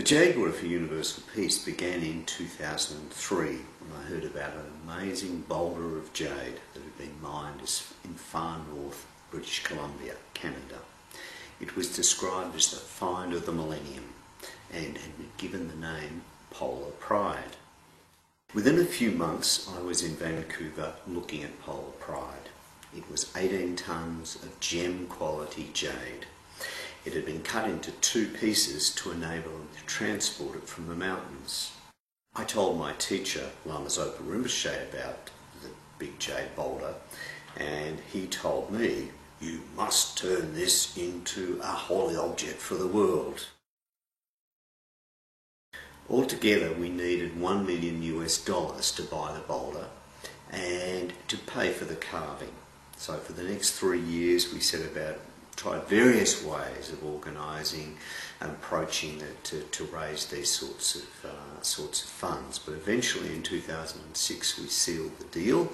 The Jade Buddha for Universal Peace began in 2003 when I heard about an amazing boulder of jade that had been mined in far north British Columbia, Canada. It was described as the find of the millennium and had been given the name Polar Pride. Within a few months I was in Vancouver looking at Polar Pride. It was 18 tonnes of gem quality jade. It had been cut into 2 pieces to enable them to transport it from the mountains. I told my teacher, Lama Zopa Rinpoche, about the big jade boulder, and he told me, "You must turn this into a holy object for the world." Altogether we needed $1 million to buy the boulder and to pay for the carving. So for the next 3 years we set about tried various ways of organising and approaching it to raise these sorts of funds. But eventually in 2006 we sealed the deal,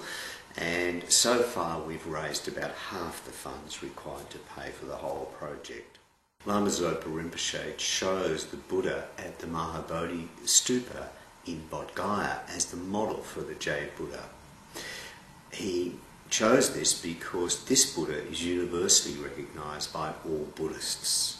and so far we've raised about half the funds required to pay for the whole project. Lama Zopa Rinpoche chose the Buddha at the Mahabodhi Stupa in Bodh Gaya as the model for the Jade Buddha. He chose this because this Buddha is universally recognised by all Buddhists,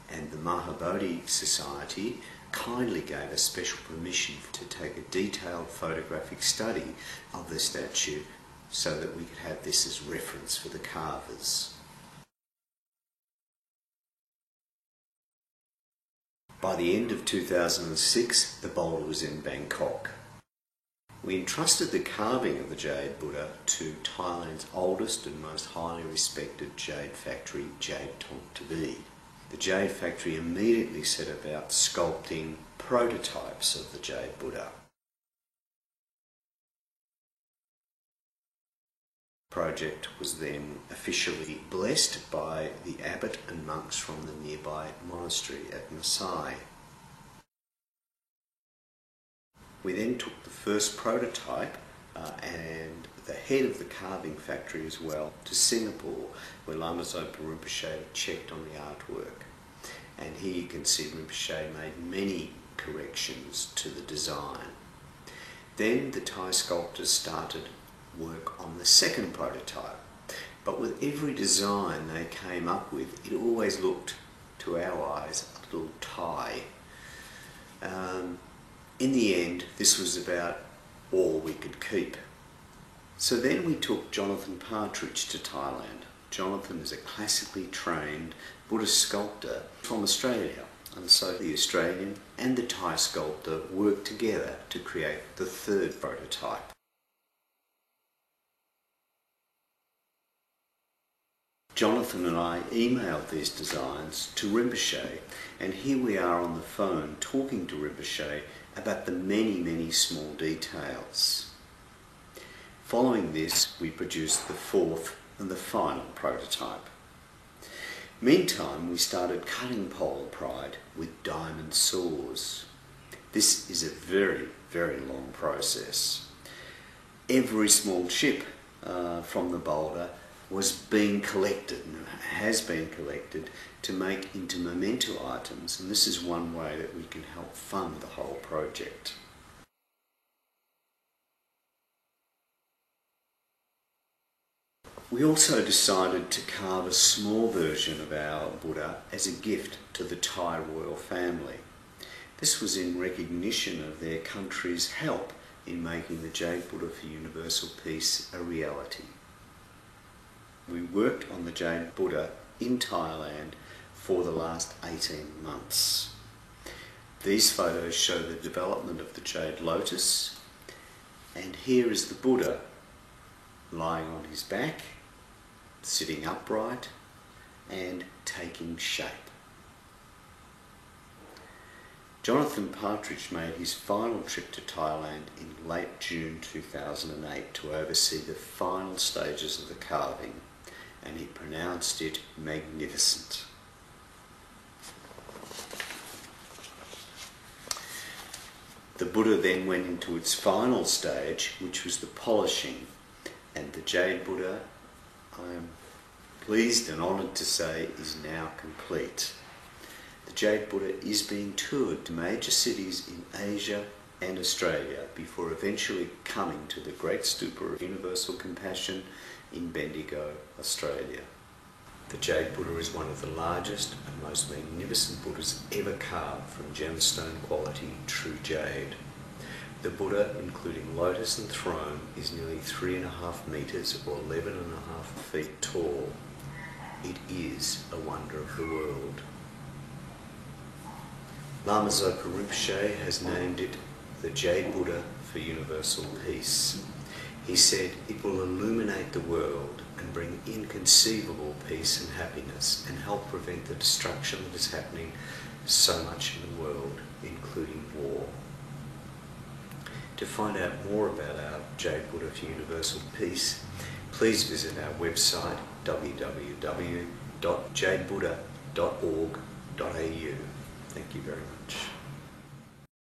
and the Mahabodhi Society kindly gave us special permission to take a detailed photographic study of the statue so that we could have this as reference for the carvers. By the end of 2006 the boulder was in Bangkok. We entrusted the carving of the Jade Buddha to Thailand's oldest and most highly respected jade factory, Jade Tong Tabi. The Jade factory immediately set about sculpting prototypes of the Jade Buddha. The project was then officially blessed by the abbot and monks from the nearby monastery at Masai. We then took the first prototype and the head of the carving factory as well to Singapore, where Lama Zopa Rinpoche checked on the artwork. And here you can see Rinpoche made many corrections to the design. Then the Thai sculptors started work on the second prototype, but with every design they came up with, it always looked, to our eyes, a little Thai. In the end, this was about all we could keep. So then we took Jonathan Partridge to Thailand. Jonathan is a classically trained Buddhist sculptor from Australia, and so the Australian and the Thai sculptor worked together to create the third prototype. Jonathan and I emailed these designs to Rinpoche, and here we are on the phone talking to Rinpoche about the many small details. Following this, we produced the fourth and the final prototype. Meantime, we started cutting Polar Pride with diamond saws. This is a very long process. Every small chip from the boulder was being collected and has been collected to make into memento items, and this is one way that we can help fund the whole project. We also decided to carve a small version of our Buddha as a gift to the Thai royal family. This was in recognition of their country's help in making the Jade Buddha for Universal Peace a reality. We worked on the Jade Buddha in Thailand for the last 18 months. These photos show the development of the Jade Lotus, and here is the Buddha lying on his back, sitting upright and taking shape. Jonathan Partridge made his final trip to Thailand in late June 2008 to oversee the final stages of the carving, and he pronounced it magnificent. The Buddha then went into its final stage, which was the polishing, and the Jade Buddha, I am pleased and honoured to say, is now complete. The The Jade Buddha is being toured to major cities in Asia and Australia before eventually coming to the Great Stupa of Universal Compassion in Bendigo, Australia. The Jade Buddha is one of the largest and most magnificent Buddhas ever carved from gemstone quality true jade. The Buddha, including lotus and throne, is nearly 3.5 metres or 11.5 feet tall. It is a wonder of the world. Lama Zopa Rinpoche has named it the Jade Buddha for Universal Peace. He said it will illuminate the world and bring inconceivable peace and happiness and help prevent the destruction that is happening so much in the world, including war. To find out more about our Jade Buddha for Universal Peace, please visit our website www.jadebuddha.org.au. Thank you very much.